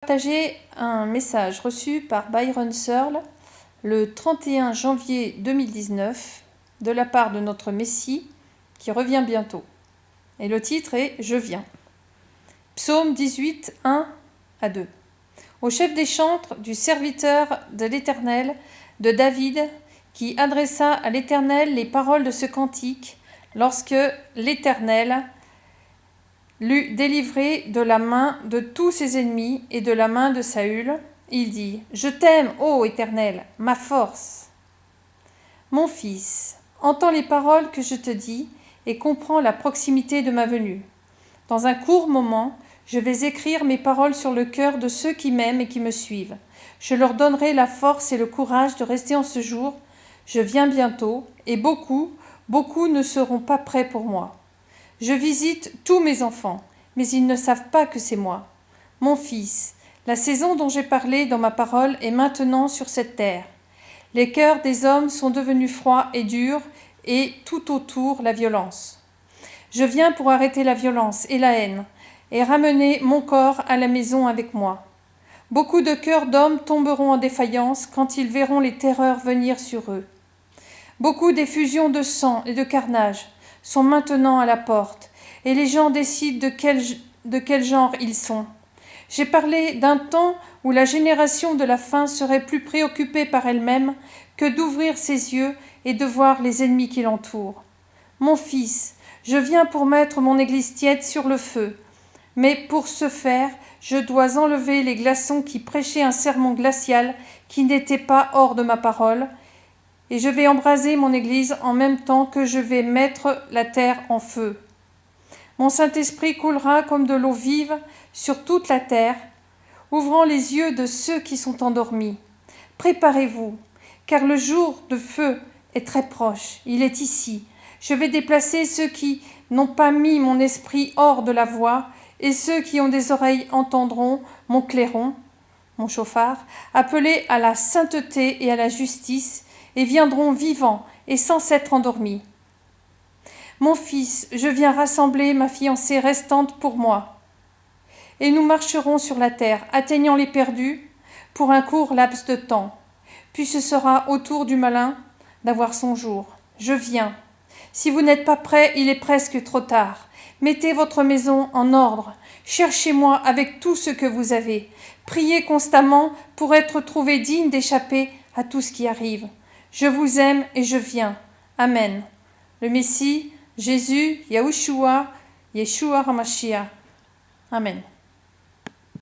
Partager un message reçu par Byron Searle le 31 janvier 2019 de la part de notre Messie qui revient bientôt. Et le titre est « Je viens ». Psaume 18, 1 à 2. Au chef des chantres du serviteur de l'Éternel, de David, qui adressa à l'Éternel les paroles de ce cantique lorsque l'Éternel l'eut délivré de la main de tous ses ennemis et de la main de Saül, il dit « Je t'aime, ô Éternel, ma force !» Mon fils, entends les paroles que je te dis et comprends la proximité de ma venue. Dans un court moment, je vais écrire mes paroles sur le cœur de ceux qui m'aiment et qui me suivent. Je leur donnerai la force et le courage de rester en ce jour. Je viens bientôt, et beaucoup ne seront pas prêts pour moi. Je visite tous mes enfants, mais ils ne savent pas que c'est moi. Mon fils, la saison dont j'ai parlé dans ma parole est maintenant sur cette terre. Les cœurs des hommes sont devenus froids et durs, et tout autour la violence. Je viens pour arrêter la violence et la haine, et ramener mon corps à la maison avec moi. Beaucoup de cœurs d'hommes tomberont en défaillance quand ils verront les terreurs venir sur eux. Beaucoup d'effusions de sang et de carnage sont maintenant à la porte, et les gens décident de quel genre ils sont. J'ai parlé d'un temps où la génération de la fin serait plus préoccupée par elle-même que d'ouvrir ses yeux et de voir les ennemis qui l'entourent. Mon fils, je viens pour mettre mon église tiède sur le feu, mais pour ce faire, je dois enlever les glaçons qui prêchaient un sermon glacial qui n'était pas hors de ma parole, et je vais embraser mon Église en même temps que je vais mettre la terre en feu. Mon Saint-Esprit coulera comme de l'eau vive sur toute la terre, ouvrant les yeux de ceux qui sont endormis. Préparez-vous, car le jour de feu est très proche, il est ici. Je vais déplacer ceux qui n'ont pas mis mon esprit hors de la voie, et ceux qui ont des oreilles entendront mon clairon, mon chauffard, appelé à la sainteté et à la justice, et viendront vivants et sans s'être endormis. Mon fils, je viens rassembler ma fiancée restante pour moi. Et nous marcherons sur la terre, atteignant les perdus, pour un court laps de temps. Puis ce sera au tour du malin d'avoir son jour. Je viens. Si vous n'êtes pas prêts, il est presque trop tard. Mettez votre maison en ordre. Cherchez-moi avec tout ce que vous avez. Priez constamment pour être trouvé digne d'échapper à tout ce qui arrive. Je vous aime et je viens. Amen. Le Messie, Jésus, Yahushua, Yeshua HaMashiach. Amen.